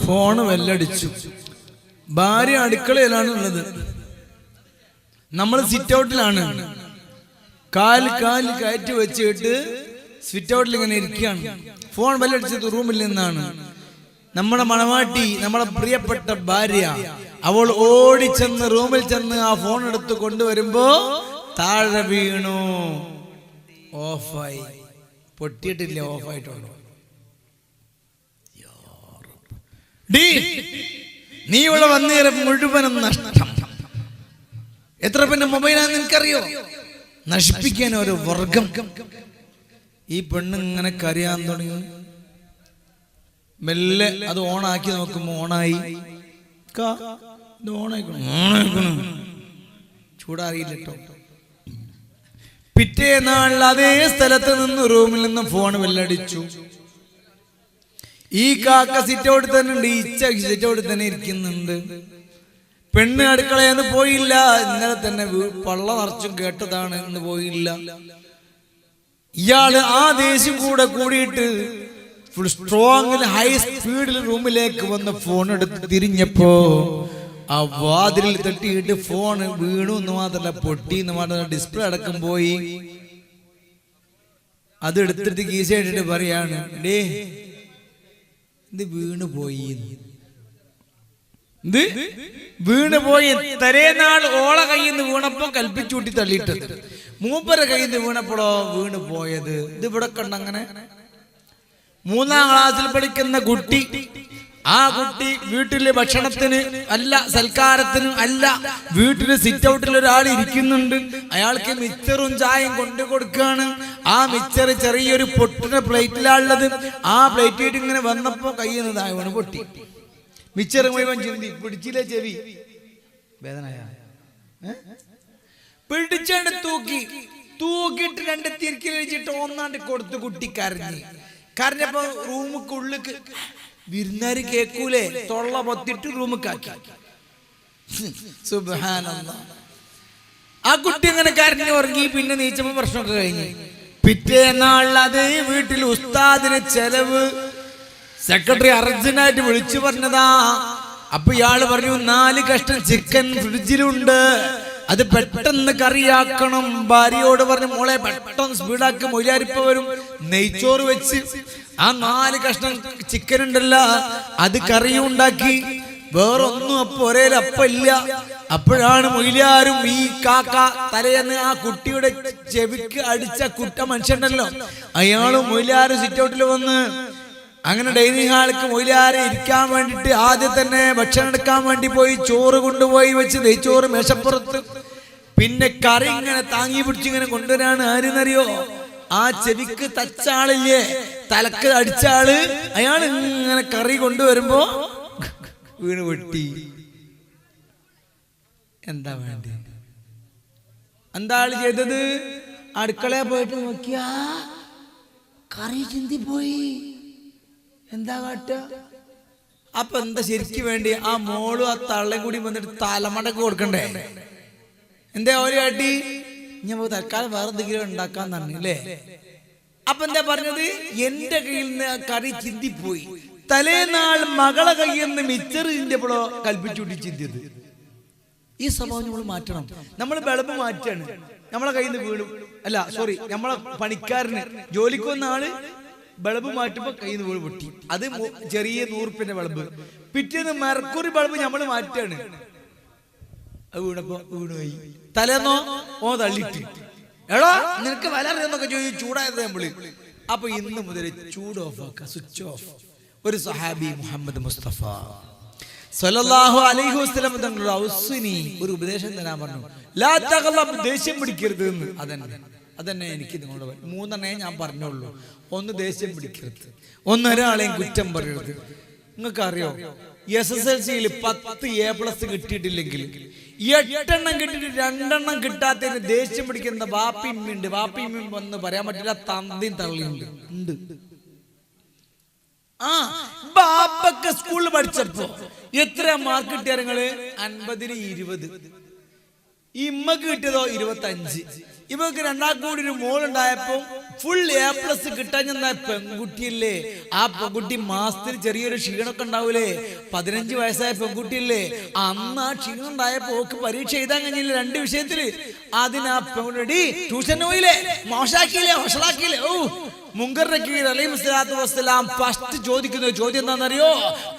Phone വെല്ലടിച്ചു. ഭാര്യ അടുക്കളയിലാണ് ഉള്ളത്, നമ്മൾ സിറ്റ് ഔട്ടിലാണ്. കാല് കയറ്റി വെച്ചിട്ട് സിറ്റ് ഔട്ടിൽ ഇങ്ങനെ ഇരിക്കുകയാണ്. ഫോൺ വെല്ലടിച്ചത് റൂമിൽ നിന്നാണ്. നമ്മുടെ മണവാട്ടി, നമ്മുടെ പ്രിയപ്പെട്ട ഭാര്യ, അവൾ ഓടിച്ചെന്ന് റൂമിൽ ചെന്ന് ആ ഫോൺ എടുത്ത് കൊണ്ടുവരുമ്പോ താഴെ വീണു. ഓഫായി. പൊട്ടിയിട്ടില്ല, ഓഫായിട്ടുള്ളൂ. നീ ഇവിടെ വന്നേരെ മുഴുവനും നഷ്ടം. എത്ര പിന്നെ മൊബൈലാന്ന് നിനക്കറിയോ? നശിപ്പിക്കാൻ ഒരു വർഗം. ഈ പെണ്ണ് ഇങ്ങനെ കരയാൻ തുടങ്ങി. മെല്ലെ അത് ഓണാക്കി നോക്കുമ്പോ ഓണായി. ചൂടാറിയില്ല കേട്ടോ. പിറ്റേന്നാൾ അതേ സ്ഥലത്ത് നിന്ന് റൂമിൽ നിന്ന് ഫോൺ വെല്ലടിച്ചു. ഈ കാക്ക സിറ്റ് ഔട്ടിൽ തന്നെ ഉണ്ട്, ഈച്ച സിറ്റ് ഔട്ടിൽ തന്നെ ഇരിക്കുന്നുണ്ട്. പെണ്ണ് അടുക്കളയെന്ന് പോയില്ല. ഇന്നലെ തന്നെ പള്ള നിറച്ചും കേട്ടതാണ്, എന്ന് പോയില്ല. ഇയാള് ആ ദേഷ്യം കൂടിയിട്ട് ഫുൾ സ്ട്രോങ്ങിൽ ഹൈ സ്പീഡിൽ റൂമിലേക്ക് വന്ന് ഫോൺ എടുത്ത് തിരിഞ്ഞപ്പോ ആ വാതിലിൽ തട്ടിയിട്ട് ഫോൺ വീണു എന്ന് മാത്രമല്ല, പൊട്ടി എന്ന് മാത്രമല്ല, ഡിസ്പ്ലേ അടക്കം പോയി. അത് എടുത്തിട്ട് കീശയിട്ടിട്ട് പറയാണ്, ഡേ ഇത് വീണു പോയി. തലേനാൾ ഓള കയ്യിൽ നിന്ന് വീണപ്പോ കൽപ്പിച്ചൂട്ടി തള്ളിയിട്ടത്, മൂപ്പര കയ്യിൽ നിന്ന് വീണപ്പോഴോ വീണ് പോയത്. ഇത് ഇവിടെ കണ്ടങ്ങനെ. 3ാം ക്ലാസ്സിൽ പഠിക്കുന്ന കുട്ടി, ആ കുട്ടി വീട്ടിലെ ഭക്ഷണത്തിന് അല്ല, സൽക്കാരത്തിന് അല്ല, വീട്ടില് സിറ്റ് ഔട്ടിൽ ഒരാൾ ഇരിക്കുന്നുണ്ട്. അയാൾക്ക് മിച്ചറും ചായയും കൊണ്ടു കൊടുക്കുകയാണ്. ആ മിച്ചർ ചെറിയൊരു പൊട്ടിന പ്ലേറ്റിലാണുള്ളത്. ആ പ്ലേറ്റിട്ട് ഇങ്ങനെ വന്നപ്പോ കയ്യിൽ നിന്ന് താഴെ പൊട്ടി. മിച്ചർ മുഴുവൻ ചിന്തി പിടിച്ചില്ലേ, ചെവി വേദനയ. പിടിച്ചാണ്ട് തൂക്കിയിട്ട് 2 തിരിക്കൽ വെച്ചിട്ട് ഒന്നാണ്ട് കൊടുത്ത് കുട്ടി കരഞ്ഞപ്പോ റൂമുക്കുള്ളിക്ക് വിരുന്നാര് കേക്കൂലേ, തൊള്ള പൊത്തിട്ട് റൂമുക്കാക്കി. സുബ്ഹാനല്ലാഹ്. ആ കുട്ടി അങ്ങനെ കരഞ്ഞു ഉറങ്ങി. പിന്നെ നീച്ചപ്പോ പ്രശ്നമൊക്കെ കഴിഞ്ഞു. പിറ്റേന്നാൾ അതേ വീട്ടിൽ ഉസ്താദിന് ചെലവ് സെക്രട്ടറി അർജന്റായിട്ട് വിളിച്ചു പറഞ്ഞതാ. അപ്പൊ ഇയാള് പറഞ്ഞു, 4 കഷ്ണം ചിക്കൻ ഫ്രിഡ്ജിലുണ്ട്, അത് പെട്ടെന്ന് കറിയാക്കണം. ഭാര്യയോട് പറഞ്ഞു, മോളെ പെട്ടെന്ന് സ്പീഡാക്കി, മൊയിലാരിപ്പ വരും. നെയ്ച്ചോറ് വെച്ച് ആ 4 കഷ്ണം ചിക്കൻ ഉണ്ടല്ല, അത് കറിയും ഉണ്ടാക്കി. വേറൊന്നും അപ്പൊ ഒരേലപ്പല്ല. അപ്പോഴാണ് മൊയിലാരും ഈ കാക്ക തലേന്ന് ആ കുട്ടിയുടെ ചെവിക്ക് അടിച്ച കുട്ട മനുഷ്യണ്ടല്ലോ, അയാളും മൊയിലാരും സിറ്റ് ഔട്ടിൽ വന്ന്. അങ്ങനെ ഡൈനിങ് ഹാളിക്ക് മൊയിലാരെ ഇരിക്കാൻ വേണ്ടിട്ട് ആദ്യം തന്നെ ഭക്ഷണം എടുക്കാൻ വേണ്ടി പോയി. ചോറ് കൊണ്ടുപോയി വെച്ച്, നെയ്ച്ചോറ് മേശപ്പുറത്ത്. പിന്നെ കറി ഇങ്ങനെ താങ്ങി പിടിച്ച് ഇങ്ങനെ കൊണ്ടുവരാണ്. ആരെന്നറിയോ? ആ ചെവിക്ക് തച്ച ആളില്ലേ, തലക്ക് അടിച്ച ആള്. അയാൾ ഇങ്ങനെ കറി കൊണ്ടുവരുമ്പോ വീണ് വെട്ടി. എന്താ വേണ്ടി? എന്താ ആള് ചെയ്തത്? അടുക്കളയിൽ പോയിട്ട് നോക്കിയാ കറി ചിന്തി പോയി. എന്താ കാട്ട? അപ്പൊ എന്താ ശരിക്കും വേണ്ടി? ആ മോളും ആ തള്ളയും കൂടി വന്നിട്ട് തലമടക്ക് കൊടുക്കണ്ടേ? എന്താ ഒരു കാട്ടി? ഞാൻ തൽക്കാലം വേറെ എന്തെങ്കിലും ഉണ്ടാക്കാൻ തന്നെ അല്ലേ? അപ്പൊ എന്താ പറഞ്ഞത്? എന്റെ കയ്യിൽ നിന്ന് ആ കറി ചിന്തിപ്പോയി. തലേനാൾ മകളെ കയ്യിൽ നിന്ന് മിച്ചർ ചിന്തിയപ്പോഴോ കൽപ്പിച്ചുകൂട്ടി ചിന്തിയത്. ഈ സ്വഭാവം നമ്മൾ മാറ്റണം. നമ്മൾ ബൾബ് മാറ്റാണ്, നമ്മളെ കയ്യിൽ നിന്ന് വീണു. അല്ല സോറി, നമ്മളെ പണിക്കാരന് ജോലിക്ക് വന്ന ആള് ബൾബ് മാറ്റുമ്പോ കയ്യിൽ നിന്ന് വീണ് പൊട്ടി. അത് ചെറിയ 100 റുപ്യന്റെ ബൾബ്. പിറ്റേന്ന് മെർക്കുറി ബൾബ് നമ്മൾ മാറ്റാണ്. അത് വീണപ്പോ വീണുപോയി. തലേന്നോ തള്ളിട്ട്, എടോ നിനക്ക് വില അറിയാന്നൊക്കെ ചോദിച്ചു ചൂടായത് നമ്മള്. അപ്പൊ ഇന്ന് മുതൽ ചൂട് ഓഫ് ആക്കുക, സ്വിച്ച് ഓഫ്. ഒരു സഹാബി മുഹമ്മദ് മുസ്തഫ സല്ലല്ലാഹു അലൈഹി വസല്ലം തങ്ങളുടെ ഔസുനി ഒരു ഉപദേശം തരാൻ പറഞ്ഞു. ലാ തഗ്ളബ്, ദേഷ്യം പിടിക്കരുത് എന്ന്. അതന്നെ എനിക്ക് നിങ്ങളോട് 3 ഞാൻ പറഞ്ഞോളൂ. 1, ദേഷ്യം പിടിക്കരുത്. 1, ഒരാളെയും കുറ്റം പറയരുത്. നിങ്ങൾക്കറിയോ, SSLC-യിൽ 10 A+ കിട്ടിയിട്ടില്ലെങ്കിൽ 8 എണ്ണം കിട്ടിയിട്ട് 2 എണ്ണം കിട്ടാത്തതിന് ദേഷ്യം പിടിക്കുന്ന വാപ്പിമ്മയുണ്ട്. വാപ്പിമ്മ എന്ന് പറയാൻ പറ്റില്ല, തന്തിയും തള്ളിയുണ്ട്. ബാപ്പക്ക് സ്കൂളിൽ പഠിച്ചപ്പോ എത്ര മാർക്ക് കിട്ടിയ? 50-ന് 20. ഇമ്മക്ക് കിട്ടിയതോ 25. ഇവക്ക് രണ്ടാൾക്കും കൂടി ഒരു മോളുണ്ടായപ്പോ ഫുൾ A+ കിട്ടാൻ പെൺകുട്ടിയില്ലേ, ആ പെൺകുട്ടി മാസത്തിൽ ചെറിയൊരു ക്ഷീണമൊക്കെ ഉണ്ടാവൂലേ, 15 വയസ്സായ പെൺകുട്ടിയില്ലേ, അന്ന് ആ ക്ഷീണം ഉണ്ടായപ്പോ ഓക്ക് പരീക്ഷ എഴുതാൻ കഴിഞ്ഞില്ല 2 വിഷയത്തില്. അതിനാ പെൺകുട്ടി ട്യൂഷൻ പോയില്ലേ, മോശാക്കിയില്ലേ, വഷളാക്കിയില്ലേ. ഓ മുങ്കർ നക്കീർ അലൈഹിസ്സലാത്തു വസ്സലാം ഫസ്റ്റ് ചോദിക്കുന്ന ചോദ്യം എന്താണെന്നറിയോ?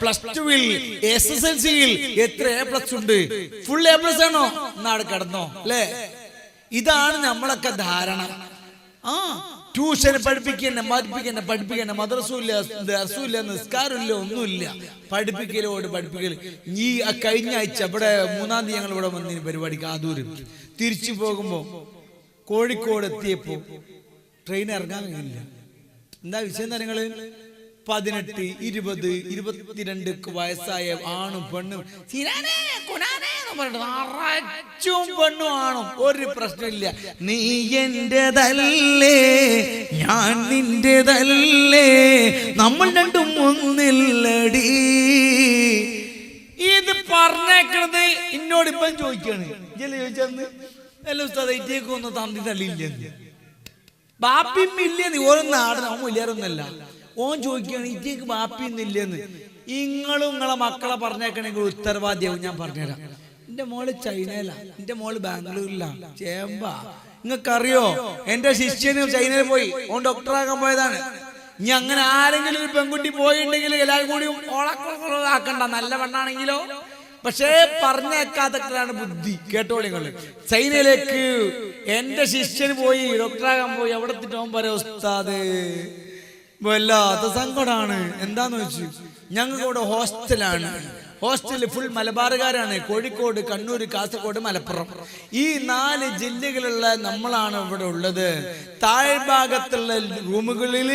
+2 SSLC-യിൽ എത്ര A+ ഉണ്ട്? ഫുൾ A+ ആണോ? എന്നാട് കിടന്നോ അല്ലേ? ഇതാണ് നമ്മളൊക്കെ ധാരണ. ട്യൂഷൻ പഠിപ്പിക്കന്നെ മദ്രസൂല്ല നിസ്കാരമില്ല, ഒന്നുമില്ല, പഠിപ്പിക്കൽ. ഈ കഴിഞ്ഞ ആഴ്ച ഇവിടെ 3-ാം തീയതി ഞങ്ങൾ ഇവിടെ വന്നതിന് പരിപാടിക്ക് ആദൂര് തിരിച്ചു പോകുമ്പോ കോഴിക്കോട് എത്തിയപ്പോ ട്രെയിൻ ഇറങ്ങാൻ കഴിയില്ല. എന്താ വിഷയം? നിങ്ങള് 18, 20, 22 വയസ്സായ ആണും പെണ്ണും നിറച്ചും പെണ്ണും ആണും ഒരു പ്രശ്നമില്ല. നീ എന്റേതല്ലേ ഞാൻ നിന്റേതല്ലേ, നമ്മൾ രണ്ടും ഒന്നില്ലടി. ഇത് പറഞ്ഞേക്കണത് എന്നോട് ഇപ്പം ചോദിക്കാണ്. ചോദിച്ചെന്ന് അല്ല ഉസ്താദ് ഇറ്റേക്കൊന്നും തന്നി തള്ളിയില്ലെന്ന്. ബാപ്പിയും ഇല്ലെന്ന് ഓരോന്നും ആടുന്ന അവൻ ഇല്ലാറൊന്നല്ല. ഓൻ ചോദിക്കുകയാണ് ഇറ്റേക്ക് ബാപ്പിയൊന്നില്ലെന്ന്. നിങ്ങളും നിങ്ങളെ മക്കളെ പറഞ്ഞേക്കണെങ്കിൽ ഉത്തരവാദിയാവും. ഞാൻ പറഞ്ഞുതരാം. എന്റെ മോള് ചൈനയില, എന്റെ മോള് ബാംഗ്ലൂരിലാ, ചേമ്പാ. നിങ്ങൾക്കറിയോ എന്റെ ശിഷ്യന് ചൈനയിൽ പോയി, ഓൻ ഡോക്ടറാകാൻ പോയതാണ്. ഇനി അങ്ങനെ ആരെങ്കിലും ഒരു പെൺകുട്ടി പോയിട്ടുണ്ടെങ്കിൽ എല്ലാവരും കൂടി ഓളാക്കണ്ട, നല്ല പെണ്ണാണെങ്കിലോ. പക്ഷേ പറഞ്ഞേക്കാത്തതാണ് ബുദ്ധി. കേട്ടോളിങ്ങള്, ചൈനയിലേക്ക് എന്റെ ശിഷ്യന് പോയി, ഡോക്ടറാകാൻ പോയി. അവിടെ എത്തിയിട്ട് പറയാ ഉസ്താദ് വല്ലാത്ത സങ്കടമാണ്. എന്താന്ന് വെച്ചു, ഞങ്ങൾക്ക് ഇവിടെ ഹോസ്റ്റലാണ്. ഹോസ്റ്റലിൽ ഫുൾ മലബാറുകാരാണ്. കോഴിക്കോട്, കണ്ണൂർ, കാസർഗോഡ്, മലപ്പുറം, ഈ 4 ജില്ലകളിലുള്ള നമ്മളാണ് ഇവിടെ ഉള്ളത്. താഴ്ഭാഗത്തുള്ള റൂമുകളിൽ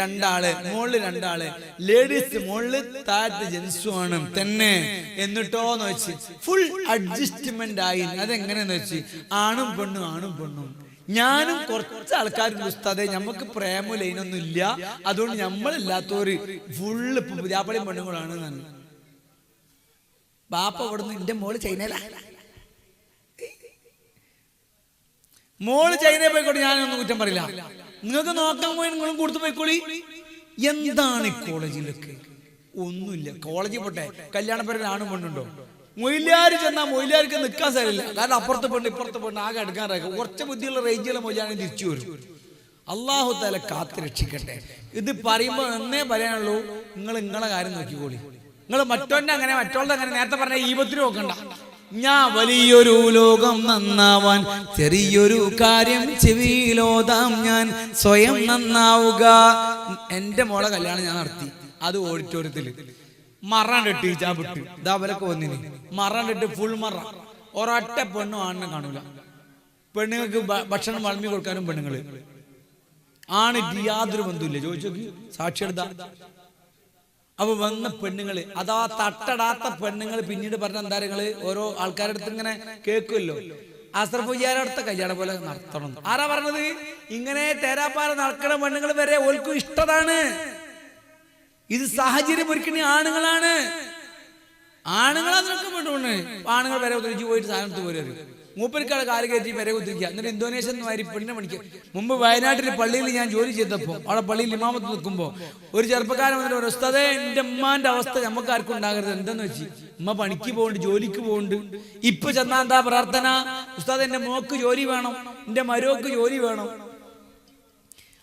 2 ആള്, മുകളിൽ 2 ആള്, ലേഡീസ് മുകളിൽ, താഴത്ത് ജെൻസും ആണ് തന്നെ. എന്നിട്ടോന്ന് വെച്ച് ഫുൾ അഡ്ജസ്റ്റ്മെന്റ് ആയി. അതെങ്ങനെയാന്ന് വെച്ച് ആണും പെണ്ണും. ഞാനും കുറച്ച് ആൾക്കാരുണ്ട് ഉസ്താദെ, നമുക്ക് പ്രേമ ലൈനൊന്നും ഇല്ല, അതുകൊണ്ട് നമ്മളില്ലാത്തവര് ഫുള്ള് പുതിയാപ്പളിയും പെണ്ണുങ്ങളാണ്. ബാപ്പ ഇവിടുന്ന് എന്റെ മോള് ചൈനയില, മോള് ചൈനയിൽ പോയിക്കോട്ടെ, ഞാനൊന്നും കുറ്റം പറയില്ല. നിങ്ങൾക്ക് നോക്കാൻ പോയി നിങ്ങളും കൊടുത്തു പോയിക്കോളി. എന്താണ് ഈ കോളേജിലൊക്കെ? ഒന്നുമില്ല. കോളേജിൽ പോട്ടെ, കല്യാണ പേരിൽ ആണും പെണ്ണുണ്ടോ? മൊയിലാര് ചെന്നാൽ മൊയിലാർക്ക് നിൽക്കാൻ സാരില്ല. കാരണം അപ്പുറത്ത് പെണ്ണ് ഇപ്പുറത്ത് പെണ്ണ് ആകെ എടുക്കാറായി. കുറച്ച് ബുദ്ധിയുള്ള റേഞ്ചിലെ മൊയിലാണെങ്കിൽ തിരിച്ചു വരും. അള്ളാഹു തആല കാത്ത് രക്ഷിക്കട്ടെ. ഇത് പറയുമ്പോൾ എന്നേ പറയാനുള്ളൂ, നിങ്ങൾ നിങ്ങളെ കാര്യം നോക്കിക്കോളി. നിങ്ങൾ മറ്റോന്റെ അങ്ങനെ മറ്റോളുടെ അങ്ങനെ നേരത്തെ പറഞ്ഞ ഈപത്തിന് നോക്കണ്ട. ഞാൻ വലിയൊരു ലോകം നന്നാവാൻ ചെറിയൊരു കാര്യം ചെവിയിലോതാം, ഞാൻ സ്വയം നന്നാവുക. എന്റെ മോളെ കല്യാണം ഞാൻ നടത്തി, അത് ഓഡിറ്റോറിയത്തില് മറാണ്ടിട്ട് ചാപ്പിട്ട് ഇതാവലൊക്കെ വന്നിന്. മറാണ്ടിട്ട് ഫുൾ മറ, ഒരൊറ്റ പെണ്ണും ആണിനെ കാണൂല. പെണ്ണുങ്ങൾക്ക് ഭക്ഷണം വളമി കൊടുക്കാനും പെണ്ണുങ്ങള്, ആണിട്ട് യാതൊരു ബന്ധമില്ല. ചോദിച്ചോക്കി, സാക്ഷി എടുത്താ. അപ്പൊ വന്ന പെണ്ണുങ്ങള്, അതാ തട്ടടാത്ത പെണ്ണുങ്ങൾ പിന്നീട് പറഞ്ഞ എന്താ നിങ്ങള് ഓരോ ആൾക്കാരുടെ അടുത്ത് ഇങ്ങനെ കേൾക്കുമല്ലോ, അസ്ര പൂജാരടുത്ത കല്യാണം പോലെ നടത്തണം. ആരാ പറഞ്ഞത്? ഇങ്ങനെ തേരാപ്പാറ നടക്കണ പെണ്ണുങ്ങൾ വരെ ഓൽക്കും ഇഷ്ടതാണ്. ഇത് സാഹചര്യം ഒരുക്കുന്ന ആണുങ്ങളാണ്. ആണുങ്ങളാന്നൊക്കെ പെണ്ണുകൊണ്ട് ആണുങ്ങൾ വരെ ഉദ്ദേശിച്ച് പോയിട്ട് സാധനത്ത് പോരും. മൂപ്പരിക്കാട് കാല് കയറ്റി വരെ ഉദ്ദേശിക്കുക. എന്നിട്ട് ഇന്തോനേഷ്യൻ മാതിരി പെണ്ണിനെ പണിക്കുക. മുമ്പ് വയനാട്ടിൽ പള്ളിയിൽ ഞാൻ ജോലി ചെയ്തപ്പോൾ, അവിടെ പള്ളിയിൽ ഇമാമത്ത് നിൽക്കുമ്പോൾ ഒരു ചെറുപ്പക്കാരൻ വന്നിട്ട് ഒരു ഉസ്താദേ, എന്റെ ഉമ്മാന്റെ അവസ്ഥ നമുക്ക് ആർക്കും ഉണ്ടാകരുത്. എന്താന്ന് വെച്ച് ഉമ്മ പണിക്ക് പോകുന്നുണ്ട്, ജോലിക്ക് പോകുന്നുണ്ട്. ഇപ്പൊ ചെന്നാ എന്താ പ്രാർത്ഥന? ഉസ്താദ് എന്റെ മോക്ക് ജോലി വേണം, എന്റെ മരോക്ക് ജോലി വേണം.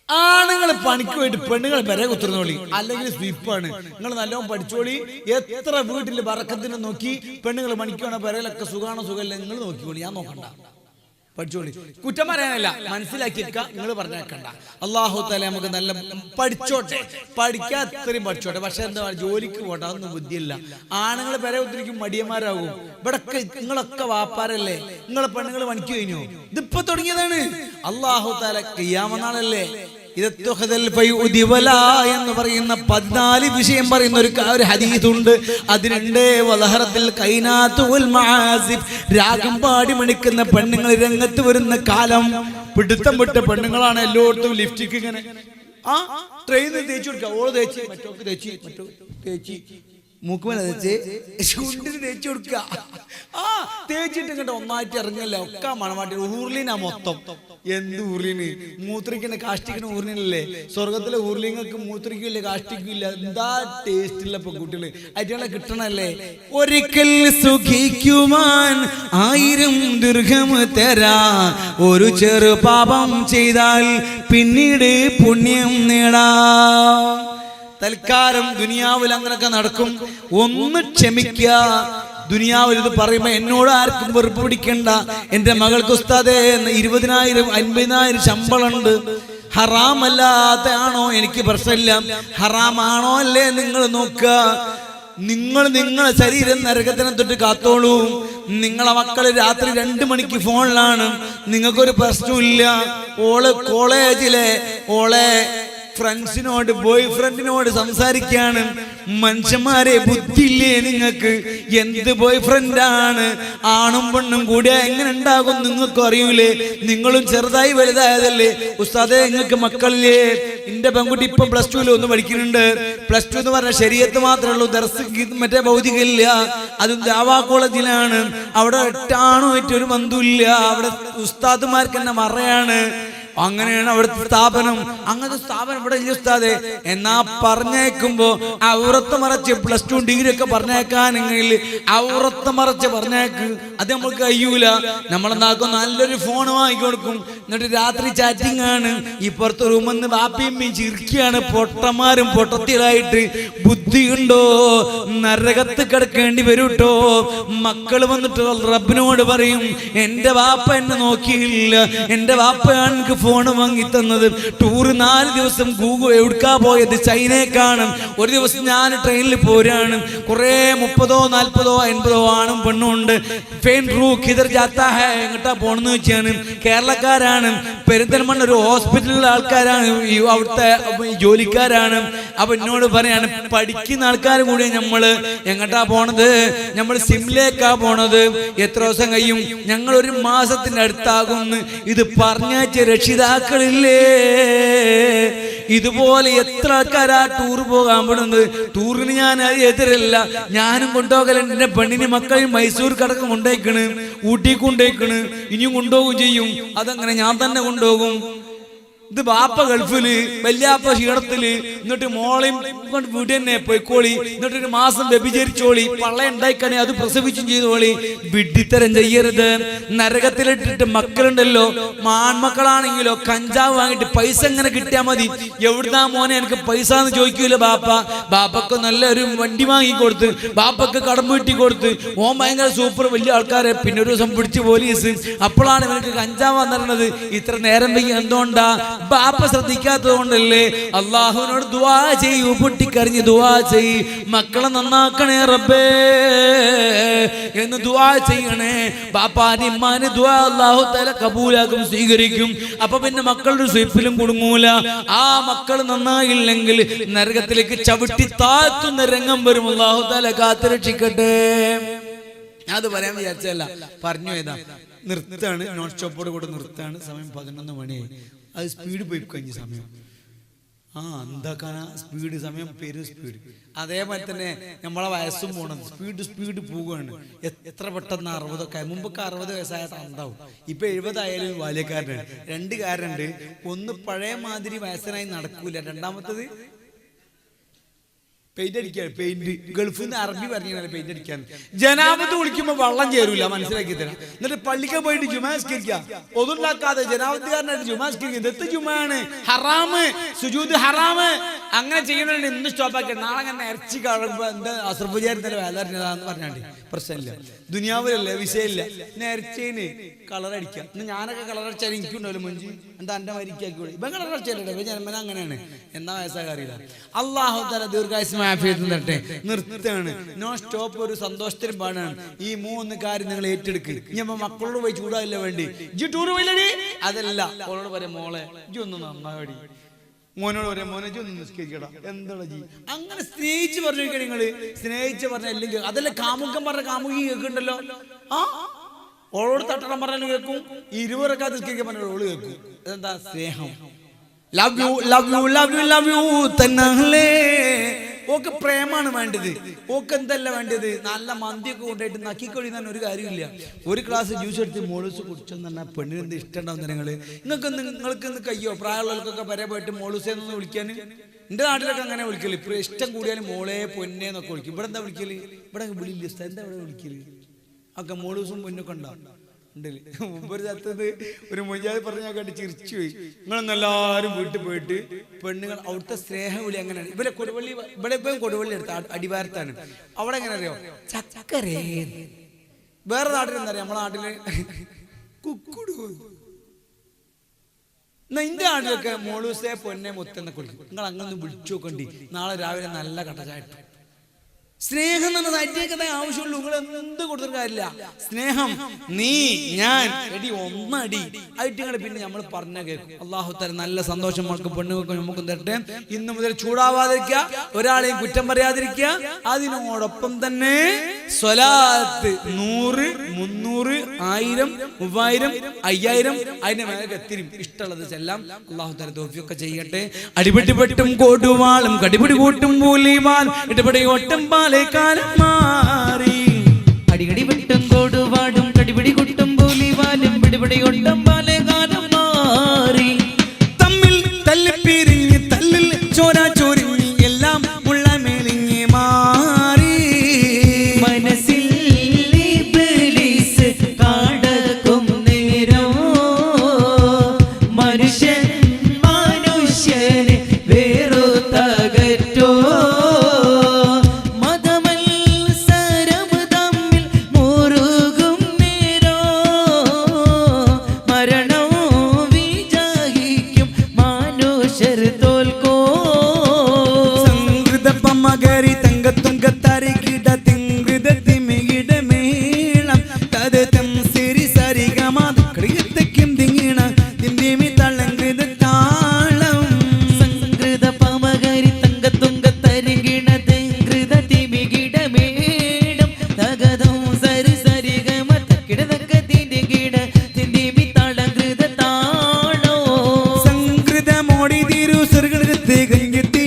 ആണുങ്ങൾ പണിക്ക് പോയിട്ട് പെണ്ണുങ്ങൾ പെരെ കുത്തുന്നോളി, അല്ലെങ്കിൽ സ്വീപ്പാണ്. നിങ്ങൾ നല്ലോണം പഠിച്ചോളി. എത്ര വീട്ടിൽ ബറക്കത്തിന് നോക്കി പെണ്ണുങ്ങൾ പണിക്കണോ പെരയിലൊക്കെ സുഖാണോ സുഖമില്ല നിങ്ങൾ നോക്കിക്കോളി. ഞാൻ നോക്കണ്ട, പഠിച്ചോളി. കുറ്റം പറയാനല്ല, മനസ്സിലാക്കി നിങ്ങൾ പറഞ്ഞേക്കണ്ട. അല്ലാഹു തആല നമുക്ക് നല്ല പഠിച്ചോട്ടെ, പഠിക്കാൻ അത്രയും പഠിച്ചോട്ടെ. പക്ഷെ എന്താ ജോലിക്ക് പോട്ടെ, അതൊന്നും ബുദ്ധിയില്ല. ആണുങ്ങൾ പെരെ കുത്തിരിക്കും മടിയന്മാരാകും. ഇവിടൊക്കെ നിങ്ങളൊക്കെ വാപ്പാരല്ലേ, നിങ്ങളെ പെണ്ണുങ്ങൾ പണിക്ക് കഴിഞ്ഞു. ഇതിപ്പോ തുടങ്ങിയതാണ്. അല്ലാഹു തആല ഖിയാമത്ത് നാളല്ലേ എന്ന് പറയുന്ന 14 വിഷയം പറയുന്ന ഒരു ഹദീസുണ്ട്. അതിനുണ്ട് രാഗം പാടി മണിക്കുന്ന പെണ്ണുങ്ങൾ രംഗത്ത് വരുന്ന കാലം. പിടുത്തം വിട്ട പെണ്ണുങ്ങളാണ് എല്ലായിടത്തും. ലിഫ്റ്റിക്ക് ഇങ്ങനെ ട്രെയിനിൽ തേച്ചു കൊടുക്കുക. ഓള് തേച്ച് മറ്റോക്ക് തേച്ച് മൂക്കുമല തേച്ച് ചുണ്ടിന് തേച്ചു കൊടുക്കുക. തേച്ചിട്ട് ഇങ്ങോട്ട് ഒന്നായിട്ട് ഇറങ്ങില്ല ഒക്കെ മണവാട്ടി ഊർലിനാ മൊത്തം. എന്ത് ഊർലിന് മൂത്രിക്കണ കാഷ്ടിക്കണ ഊർലിനല്ലേ? സ്വർഗത്തിലെ ഊർലിങ്ങൾക്ക് മൂത്രിക്കില്ല കാഷ്ടിക്കില്ല. എന്താ ടേസ്റ്റുള്ള പെൺകുട്ടികള് അയറ്റുകളെ കിട്ടണല്ലേ. ഒരിക്കൽ സുഖിക്കുവാൻ 1000 ദിർഹം തരാ, ഒരു ചെറു പാപം ചെയ്താൽ പിന്നീട് പുണ്യം നേടാ. തൽക്കാലം ദുനിയാവിൽ അങ്ങനൊക്കെ നടക്കും. ഒന്ന് ക്ഷമിക്കുക. ദുനിയാവിൽ ഇത് പറയുമ്പോ എന്നോട് ആർക്കും വെറുപ്പ് പിടിക്കണ്ട. എന്റെ മകൾക്ക് ഉസ്താദേ 20,000 50,000 ശമ്പളമുണ്ട്, ഹറാമല്ലാതെ ആണോ എനിക്ക് പ്രശ്നമില്ല, ഹറാമാണോ അല്ലേ നിങ്ങൾ നോക്കുക. നിങ്ങളെ ശരീരം നരകത്തിനെ തൊട്ട് കാത്തോളൂ. നിങ്ങളെ മക്കള് രാത്രി 2 മണിക്ക് ഫോണിലാണ്, നിങ്ങൾക്കൊരു പ്രശ്നമില്ല. ഓള് കോളേജിലെ ഓളെ ഫ്രണ്ട്സിനോട് ബോയ് ഫ്രണ്ടിനോട് സംസാരിക്കാണ്. മനുഷ്യന്മാരെ ബുദ്ധിയില്ലേ നിങ്ങൾക്ക്? എന്ത് ബോയ് ഫ്രണ്ടാണ്? ആണും പെണ്ണും കൂടിയാ എങ്ങനെ ഉണ്ടാകും നിങ്ങൾക്ക് അറിയൂലേ? നിങ്ങളും ചെറുതായി വലുതായതല്ലേ ഉസ്താദേ, നിങ്ങൾക്ക് മക്കളില്ലേ? എന്റെ പെൺകുട്ടി ഇപ്പം +2 ഒന്ന് പഠിക്കുന്നുണ്ട്. +2 എന്ന് പറഞ്ഞ ശരീഅത്ത് മാത്രമേ ഉള്ളൂ, ദർസ് മറ്റേ ഭൗതികമില്ല. അതും ദാവാ കോളേജിലാണ്. അവിടെ ആണുമായിട്ട് ഒരു ബന്ധമില്ല. അവിടെ ഉസ്താദുമാർക്ക് തന്നെ മറയാണ്. അങ്ങനെയാണ് അവിടുത്തെ സ്ഥാപനം. അങ്ങനത്തെ സ്ഥാപനം ഇവിടെ ഇല്ല ഉസ്താദേ. എന്നാ പറഞ്ഞേക്കുമ്പോ ഔറത്ത് മറച്ച് +2 ഡിഗ്രി ഒക്കെ പറഞ്ഞേക്കാനെങ്കിൽ ഔറത്ത് മറച്ച് പറഞ്ഞേക്ക്. അത് നമ്മൾക്ക് കഴിയൂല. നമ്മളെന്താക്കും, നല്ലൊരു ഫോൺ വാങ്ങിക്കൊടുക്കും. എന്നിട്ട് രാത്രി ചാറ്റിംഗ് ആണ്. ഇപ്പുറത്തെ റൂമെന്ന് ബാപ്പിയും ചിരിക്കുകയാണ്. പൊട്ടന്മാരും പൊട്ടത്തിലായിട്ട്. ബുദ്ധിയുണ്ടോ? നരകത്ത് കിടക്കേണ്ടി വരൂട്ടോ. മക്കൾ വന്നിട്ട് റബ്ബിനോട് പറയും, എന്റെ വാപ്പ എന്നെ നോക്കിയില്ല, എന്റെ വാപ്പയാണ് എനിക്ക് ഫോൺ വാങ്ങി തന്നത്. ടൂർ 4 ദിവസം ഗൂഗിൾ എവിടുക്കാ പോയത്? ചൈനയ്ക്കാണ്. ഒരു ദിവസം ഞാൻ ട്രെയിനിൽ പോരാണ്. കുറെ 30, 40, 50 ആണും പെണ്ണും ഉണ്ട്. എങ്ങോട്ടാ പോണെന്ന് വെച്ചാണ്. കേരളക്കാരാണ്. പെരിന്തൽമണ്ണ ഒരു ഹോസ്പിറ്റലിലെ ആൾക്കാരാണ്, അവിടുത്തെ ജോലിക്കാരാണ്. അപ്പൊ എന്നോട് പറയാണ്, പഠിക്കുന്ന ആൾക്കാർ കൂടി നമ്മള് എങ്ങോട്ടാ പോണത്? നമ്മൾ സിംലേക്കാ പോണത്. എത്ര ദിവസം കഴിയും? ഞങ്ങൾ 1 മാസത്തിന്റെ അടുത്താകുന്നു. ഇത് പറഞ്ഞാച്ച രക്ഷിതാക്കളില്ലേ? ഇതുപോലെ എത്ര ആൾക്കാരാ ടൂർ പോകാൻ പെടുന്നത്. ടൂറിന് ഞാൻ എതിരല്ല, ഞാനും കൊണ്ടുപോകലുണ്ട്. എന്റെ പെണ്ണിന് മക്കളെയും മൈസൂർ കടക്കം കൊണ്ടേക്കണ്, ഊട്ടി കൊണ്ടേക്കണ്, ഇനിയും കൊണ്ടുപോകും ചെയ്യും. അതങ്ങനെ ഞാൻ തന്നെ കൊണ്ടുപോകും. ഇത് ബാപ്പ ഗൾഫില്, വല്യാപ്പ ക്ഷീണത്തില്, എന്നിട്ട് മോളെയും കൊണ്ട് വീട് തന്നെ പോയിക്കോളി, എന്നിട്ട് 1 മാസം വ്യഭിചരിച്ചോളി, പള്ള ഉണ്ടായിക്കണേ അത് പ്രസവിച്ചും ചെയ്തോളി. വിഡ്ഢിത്തരം ചെയ്യരുത്. നരകത്തിലിട്ടിട്ട് മക്കളുണ്ടല്ലോ, ആൺമക്കളാണെങ്കിലോ കഞ്ചാവ് വാങ്ങിട്ട് പൈസ എങ്ങനെ കിട്ടിയാൽ മതി. എവിടുന്നാ മോനെ എനിക്ക് പൈസ എന്ന് ചോദിക്കൂല ബാപ്പ. ബാപ്പക്ക് നല്ലൊരു വണ്ടി വാങ്ങിക്കൊടുത്ത്, ബാപ്പക്ക് കടം വീട്ടി കൊടുത്ത്, ഓൻ ഭയങ്കര സൂപ്പർ വലിയ ആൾക്കാരെ. പിന്നെ ഒരു ദിവസം പിടിച്ച് പോലീസ്. അപ്പോഴാണ് ഇവർക്ക് കഞ്ചാവ് വന്നിരുന്നത്. ഇത്ര നേരം വൈകി എന്തുകൊണ്ടാ? ബാപ്പ ശ്രദ്ധിക്കാത്തത് കൊണ്ടല്ലേ? അള്ളാഹുവിനോട് ദുആ ചെയ്യൂ, പൊട്ടിക്കരഞ്ഞ് ദുആ ചെയ്യ്, മക്കളെ നന്നാക്കണേ റബ്ബേ എന്ന് ദുആ ചെയ്യണേ. ബാപ്പാന് ഇമ്മാന് ദുആ അല്ലാഹു തആല കബൂലാക്കും, സ്വീകരിക്കും. അപ്പൊ പിന്നെ മക്കളുടെ സ്വീപ്പിലും കുടുങ്ങൂല. ആ മക്കൾ നന്നായില്ലെങ്കിൽ നരകത്തിലേക്ക് ചവിട്ടി താഴ്ത്തുന്ന രംഗം വരും. അല്ലാഹു തആല കാത്തുരക്ഷിക്കട്ടെ. ഞാൻ അത് പറയാൻ വിചാരിച്ചല്ല, പറഞ്ഞു ഏതാ നിർത്താണ്. നോൺ സ്റ്റോപ്പോട് കൂടെ നിർത്താണ്. സമയം 11 മണിയായി. അത് സ്പീഡ് പോയി കഴിഞ്ഞ സമയം. എന്താക്കാനാ സ്പീഡ്? സമയം പേര് സ്പീഡ്. അതേപോലെ തന്നെ നമ്മളെ വയസ്സും പോണത് സ്പീഡ് പോവുകയാണ്. എത്ര പെട്ടെന്ന് 60 മുമ്പൊക്കെ 60 വയസ്സായ ഉണ്ടാവും. ഇപ്പൊ 70 ആയാലും ബാല്യക്കാരനാണ്. 2 കാരണുണ്ട്. ഒന്ന്, പഴയ മാതിരി വയസ്സനായി നടക്കൂല. രണ്ടാമത്തത് പെയിന്റ് അടിക്കാൻ. പെയിന്റ് ഗൾഫിൽ നിന്ന് അറബി പറഞ്ഞാൽ പെയിന്റ് അടിക്കാൻ. ജനാബത്ത് കുളിക്കുമ്പോ വെള്ളം ചേരൂല, മനസ്സിലാക്കി തരാം. എന്നിട്ട് പള്ളിക്ക് പോയിട്ട് ജുമാസ്കരിക്കാം. ഒതുണ്ടാക്കാതെ ജനാബത്തുകാരനായിട്ട് ജുമാസ്കരിക്കും. ഇതെത്ത് ജുമാണ്, ഹറാമ്, സുജൂദ് ഹറാമ്. അങ്ങനെ ചെയ്യണുണ്ട്. ഇന്ന് സ്റ്റോപ്പാക്കി. നാളെ അങ്ങനെ ഇറച്ചി കാണുമ്പോ എന്താ അസ്രഫുചാരത്തിന്റെ വേല അറിഞ്ഞതാന്ന് പറഞ്ഞാണ്ട് പ്രശ്നമില്ല. ദുനിയാവിലല്ലേ, വിഷയമില്ല. ഇറച്ചീന് കളർ അടിക്കാം. ഇന്ന് ഞാനൊക്കെ കളർ അടിച്ചാൽ എനിക്കുണ്ടാവില്ല മുഞ്ചി. എന്താ എന്റെ മരിക്കാക്കി ഇവൻ കളർ അടിച്ചല്ലേ? ജന്മന അങ്ങനെയാണ്. എന്നാ വയസ്സാக അറിയില്ല. അള്ളാഹു തആല ദീർഘായുസ്സും ആഫിയത്തും തരട്ടെ. നിർത്താണ്. No stop. ഒരു സന്തോഷത്തിന് പാടാണ്. ഈ 3 കാര്യം നിങ്ങൾ ഏറ്റെടുക്ക്. ഇനി മക്കളോട് പോയി ചൂടായില്ല വേണ്ടി. ഇജ്ജ് ടൂർ പോയില്ലേ? അതല്ല, ഓളോട് പറയാം, മോളെ ഇജ്ജ് ഒന്ന് നന്നാടി. മോനോട് പറയാം, മോനെ ഇജ്ജ് ഒന്ന് നിസ്കരിക്കടാ. എന്താണ് ജി? അങ്ങനെ സ്നേഹിച്ച് പറഞ്ഞു നോക്കിയാൽ നിങ്ങള്. സ്നേഹിച്ച് പറഞ്ഞ എല്ലാം അതല്ല. കാമുകം പറഞ്ഞ കാമുകി കേൾക്കുന്നുണ്ടല്ലോ. ഓളോട് തട്ടണം പറഞ്ഞാലും കേൾക്കും. 20 റക്അത്ത് നിസ്കരിക്കാൻ പറഞ്ഞ ഓള് കേൾക്കും. അതെന്താ? സ്നേഹം. Love you love you love you love you തന്നഹ്ലേ ഓക്ക് പ്രേമാണ് വേണ്ടത്. ഓക്ക് എന്തല്ല വേണ്ടത്? നല്ല മന്തിയൊക്കെ കൊണ്ടുപോയിട്ട് നക്കിക്കൊഴി തന്നെ ഒരു കാര്യമില്ല. ഒരു ഗ്ലാസ് ജ്യൂസ് എടുത്ത് മോളൂസ് കുടിച്ചെന്ന് പറഞ്ഞാൽ പെണ്ണിന് എന്ത് ഇഷ്ടം ഉണ്ടാവും? നിങ്ങൾക്ക് കയ്യോ പ്രായമുള്ളവർക്കൊക്കെ വരെ പോയിട്ട് മോളൂസേന്ന് വിളിക്കാൻ? എൻ്റെ നാട്ടിലൊക്കെ അങ്ങനെ വിളിക്കല്. ഇപ്പൊ ഇഷ്ടം കൂടിയാലും മോളെ പൊന്നേന്നൊക്കെ വിളിക്കും. ഇവിടെ എന്താ വിളിക്കല്? ഇവിടെ വിളിയില്ല. എന്താ ഇവിടെ വിളിക്കല്? ഒക്കെ മോളൂസും പൊന്നൊക്കെ ഉണ്ടാവും. ഒരു സ്ഥലത്തത് ഒരു മൊയ്യാതെ പറഞ്ഞാൽ കണ്ട് ചിരിച്ചു പോയി. നിങ്ങളൊന്നും എല്ലാവരും വീട്ടിൽ പോയിട്ട് പെണ്ണുങ്ങൾ അവിടുത്തെ സ്നേഹവിളി അങ്ങനെയാണ്. ഇവിടെ കൊടുവള്ളി, ഇവിടെ ഇപ്പം കൊടുവള്ളി എടുത്ത അടിവാരത്താണ്. അവിടെ എങ്ങനെ അറിയോ? ചക്കരേ. വേറെ നാട്ടിൽ എന്താ അറിയാം? നമ്മളെ നാട്ടില് കുക്കുടു. നിന്റെ നാട്ടിലൊക്കെ മോളൂസേ പൊന്നെ മുത്തെന്നൊക്കെ വിളിക്കും. നിങ്ങൾ അങ്ങനൊന്നും വിളിച്ചു നോക്കണ്ടി. നാളെ രാവിലെ നല്ല കട്ടച്ചായിട്ട്. സ്നേഹം എന്ന് പറഞ്ഞാൽ അടിയൊക്കെ ആവശ്യമുള്ളൂ. നിങ്ങൾ എന്ത് കൊടുത്തിട്ട് കാര്യമില്ല. സ്നേഹം നീ ഞാൻ എടി ഒന്നടി ആയിട്ട് പിന്നെ നമ്മൾ പറഞ്ഞ കേൾക്കും. അള്ളാഹു തആല നല്ല സന്തോഷം നമ്മൾക്ക് പെണ്ണുങ്ങൾക്ക് നമുക്കും തരട്ടെ. ഇന്നു മുതൽ ചൂടാവാതിരിക്കുക, ഒരാളെയും കുറ്റം പറയാതിരിക്കുക. അതിനോടൊപ്പം തന്നെ സ്വലാത്ത് 100, 300, 1000, 3000, 5000 അതിന്റെ മേലെ എത്തിരും. ഇഷ്ടമുള്ളത് ചെല്ലാം. അള്ളാഹു തആല തൗഫീഖ് ചെയ്യട്ടെ. അടിപൊട്ടിപ്പെട്ടും കൊടുവാളും കടിപിടി കൂട്ടും പൂലിമാൻ ഇടപെടി ഓട്ടം കാലം മാറി. അടികടി വിട്ടും കൊടുവാടും കടിപിടി കുട്ടും പൂലിവാലും പിടിപിടി ഒട്ടം പാലെ കാലം മാറി. തമ്മിൽ തല്ലിപ്പിരിഞ്ഞ് തല്ലിൽ ചോരാ ചോരിഞ്ഞ് എല്ലാം ഉള്ള മെലിഞ്ഞ് മാറി. മനസ്സിൽ ഇബ്ലീസ് കടക്കും നേരം മനുഷ്യൻ മനുഷ്യനെ വേറുതകറ്റോ. മകരി തങ്കത്തുങ്കത്തരി കിട തിങ്കൃത തിമികിട മേളം തദതം സിരി സരിഗമ കടിയത്തക്കും തിങ്ങിണ തിന്തിമി തളങ്കൃത താളം. സംകൃത പമകരി തങ്കത്തുങ്കത്തരി കിട തിങ്കൃത തിമികിട മേളം തദതം സരി സരിഗമ കിടതക്ക തിന്തികിട തിന്തിമി തളങ്കൃത താളോ. സംകൃത മോടി തിരു സർഗണത്തെ ഗംഗത്തി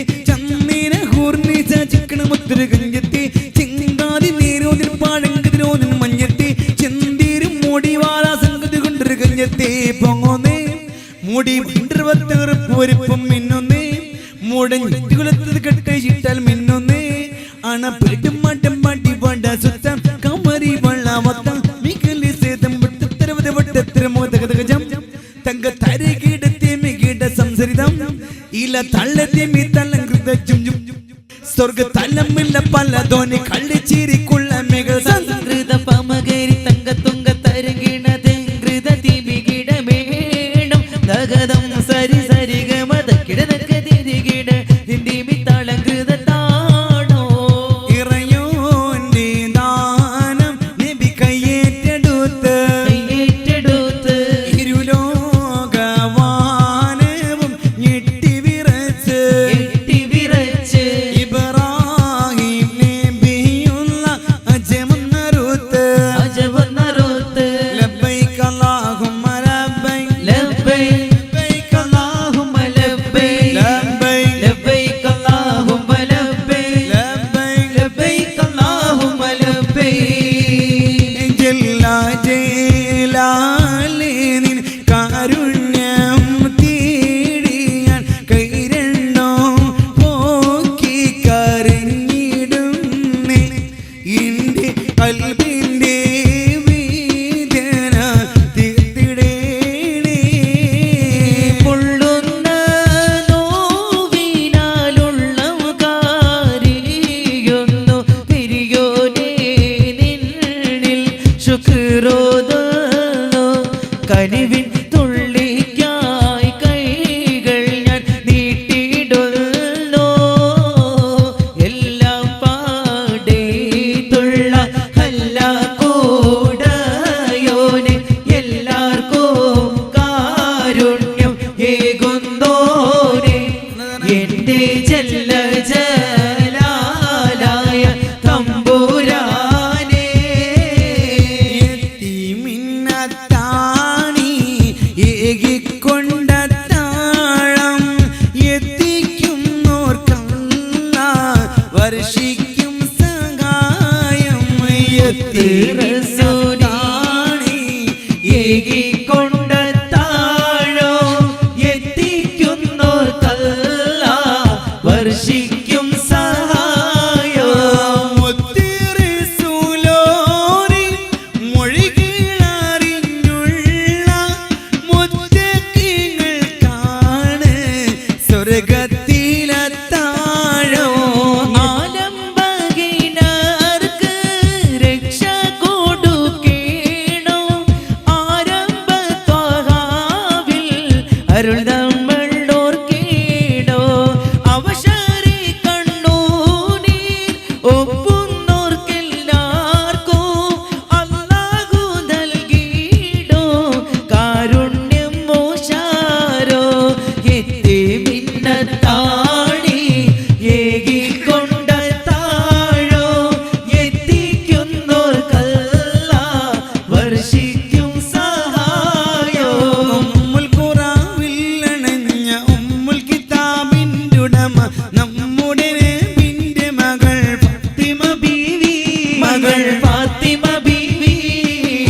ഗഞ്ചത്തി ചിങ്കാതി നേരോതിൽ പാഴങ്കതിരോതിൽ മഞ്ഞത്തി ചെന്തീരും മൂടിവാള സംഗതി കൊണ്ടൊരു ഗഞ്ചത്തി പൊങ്ങോന്നേ മൂടി പൊരിപ്പം മിന്നൊന്നേ മൂടഞ്ഞിട്ടുകുളത്തത് കെട്ടിട്ടാൽ മിന്നൊന്നേ അണപ്പെട്ടും മട്ടം പാട്ടി പാണ്ട സുത്തം കമരി വള്ളാമത്തം മികലി സേതം വിട്ടത്തരവത് വട്ടത്തരമോ തകതകജം തങ്ക തരകിടത്തെ മികിട സംസരിതം ഇല തള്ളത്തെ മി തള്ളം കൃതജും സ്വർഗ തലമില്ല പല ധോനി കള്ളിച്ചിരിക്കുള്ള മികൾ. സംകൃത പമകരി തങ്കത്തുങ്ക തരകിണ തെങ്കൃത തിമികിട മേണം തകതം സരി സരിഗമ കിടതക്ക തിരികിട തിന്തിമി തളങ്കൃത താണോ. ഇറയോന്റെ ദാനം നബി കയ്യേറ്റെടുത്ത് ഇരുലോകവാനവും ഞെട്ടി വിറച്ച് കാരുണ്യം തീടിയാൻ കൈരണ്ടോ പോക്കി കരഞ്ഞിടുന്നേ ഇന്റെ കൽബിന്റെ വേദന തീർത്തിടേണേ. കൊള്ളുന്ന നോവിനാലുള്ള കാരിയൊന്നു തിരിയോനേ നിന്നിൽ ശുക്രോദോ കനിവിൻ തുള്ളിക്കായി കൈകൾ ഞാൻ നീട്ടിയിടുന്നു. എല്ലാം പാടേത്തുള്ള ഹല്ലാക്കൂ റസൂലാണി ഏകിക്കൊണ്ട താഴോ എത്തിക്കുന്നോർക്കല്ല വർഷിക്കും സഹായോ മുത്തിറസൂലോരി മൊഴികളറിഞ്ഞുള്ള മുത്തക്കിങ്ങൾക്കാണ് സ്വർഗത്തിലെത്താഴോ ആലംബഹീനർക്ക് രക്ഷ കൊടുക്കേണോ ആരംഭത്വഹാവിൽ അരുൾ നമ്മളോർക്കേണോ അവശരി കണ്ണൂനീർ ഒപ്പുന്നോർക്കെല്ലാവർക്കും അല്ലാഹു നൽകിയിടോ കാരുണ്യം മോശാരോ എത്തി മിന്നത്താണി ഏകിക്കൊണ്ട താഴോ എത്തിക്കുന്നോർക്കല്ല വർഷിക്കും സഹായോ ഉമ്മുൽ ഖുറാനിലണഞ്ഞ ഉമ്മുൽ കിതാബിന്റെ ഉടമ നമ്മുടെ നബിന്റെ മകൾ ഫാത്തിമ ബീവി മകൾ ഫാത്തിമ ബീവി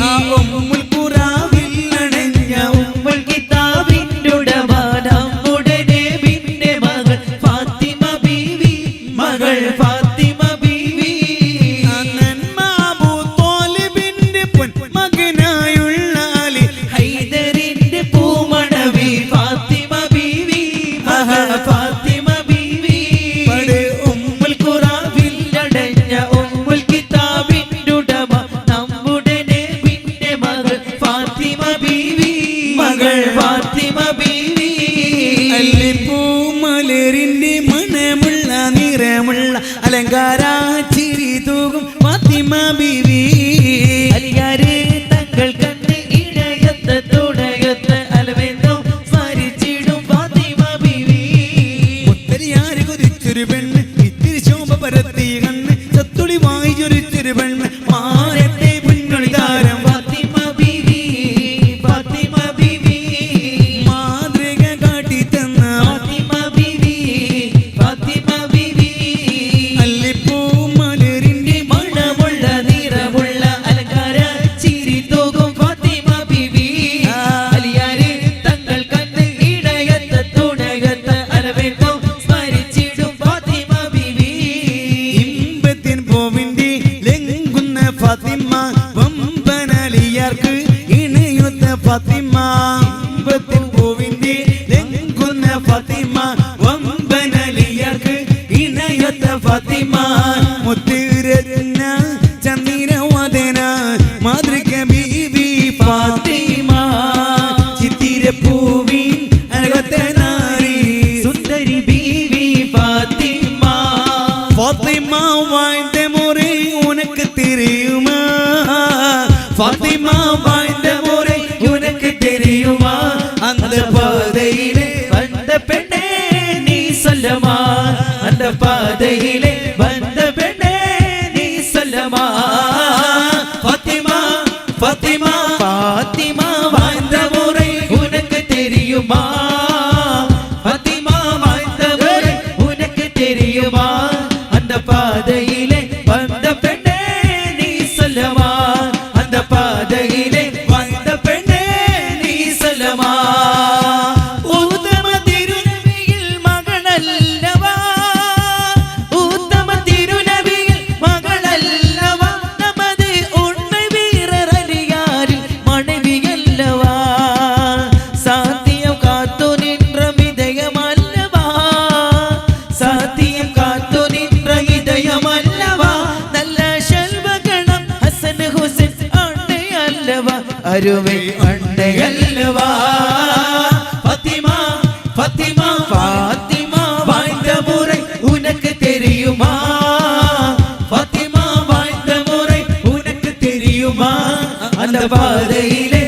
ആ ഉമ്മുൽ ഖുറാനിലണഞ്ഞ ഉമ്മുൽ കിതാബിന്റെ ഉടമ നമ്മുടെ നബിന്റെ മകൾ ഫാത്തിമ ബീവി മകൾ ഫാത്തിമ ബീവി അന്നൻമാബു തോലിബിന്റെ പൊന്മകനായുള്ള അലി ഹൈദരിന്റെ പൂമണവി ഫാത്തിമ ബീവി മകൾ ഫാത്തിമ ബീവി പടേ ഉമ്മുൽ ഖുറാനിലടഞ്ഞ ഉമ്മുൽ കിതാബിന്റെ ഉടമ നമ്മുടെ നബിന്റെ മകൾ ഫാത്തിമ ബീവി മകൾ ഫാത്തിമ ബീവി അല്ലിപ്പൂമലരിന്റെ മണമുള്ള നിറമുള്ള അലങ്കാര ചിരി തൂകും ഫാത്തിമ ബീവി അലിയാരെ തങ്ങൾ കണ്ട് ഇടയത്ത് തുടയത്ത് അലവെന്നോ സ്മരിച്ചിടും ഫാത്തിമ ബീവി മുത്തരിയാര് കൊതിച്ചൊരു പെണ്ണ് ഇത്തിരി ശോഭ പരത്തിയ കണ്ണ് സത്തുളി വായിച്ചൊരിച്ചൊരു പെണ്ണ് മാനത്തെ പുന്നൊളി താരം ഫാത്തിമ ബീവി ഫാത്തിമ ബീവി മാതൃക കാട്ടിത്തന്ന ഫാത്തിമ ബീവി ഫാത്തിമ ബീവി അല്ലിപ്പൂമലരിന്റെ മണമുള്ള നിറമുള്ള അലങ്കാര ചിരി തൂകും ഫാത്തിമ ബീവി അലിയാരെ തങ്ങൾ കണ്ട് ഇടയത്ത് തുടയത്ത് അലവെന്നോ സ്മരിച്ചിടും ഫാത്തിമ ബീവി ഇമ്പത്തിൻ പൂവിന്റെ ലംഘുന്ന ഫാത്തിമ വമ്പനലിയാർക്ക് ഇണയുന്ന ഫാത്തിമ ഇമ്പത്തിൻ പൂവിന്റെ ലംഘുന്ന ഫാത്തിമ വമ്പനലിയാർക്ക് ഇണയുന്ന ഫാത്തിമ മുത്തിരന്ന ചന്ദ്രവദന മാതൃക ബീവി ഫാത്തിമ ചിത്തിരപ്പൂവിൻ അഴകത്തെ നാരി സുന്ദരി ബീവി ഫാത്തിമ ഫാത്തിമ വാய்ந்த முறை உனக்கு தெரியுமா ഫാത്തിമ വാய்ந்த മുறை ഉനക്ക് തെരിയുമാ அந்த பாதையிலே വന്ന പെണ്ണേ നീ സല്ലമാ അന്ത പാതയിലെ വന്ന പെണ്ണേ നീ സല്ലമാ ഫാത്തിമ ഫാത്തിമ ഫാത്തിമ വാഴ്ந்த മുறை ഉനക്ക് തെരിയുമാ ഫാത്തിമ വാഴ്ந்த മുறை ഉനക്ക് തെരിയുമാ അന്ത പാതയിലെ വന്ന പെണ്ണേ നീ സല്ലമാ അന്ത പാതയിലെ വന്ന പെണ്ണേ നീ സല്ലമാ ഉത്തമ തിരുനബിയിൽ മകളല്ലവാ ഉത്തമ തിരുനബിയിൽ മകളല്ലവാ நமது உண்மை வீரர் அலியாரில் மனைவியல்லவா சாத்தியம் காத்து நின்ற இதயமல்லவா சாத்தியம் காத்து நின்ற இதயமல்லவா நல்ல செல்வகணம் ஹசன் ஹுசைன் அண்டை அல்லவா அருமை அண்டை அல்லவா ഫാത്തിമ ഫാത്തിമ பாத்திமா வாழ்ந்த முறை உனக்கு தெரியுமா பாத்திமா வாழ்ந்த முறை உனக்கு தெரியுமா அந்த பாதையிலே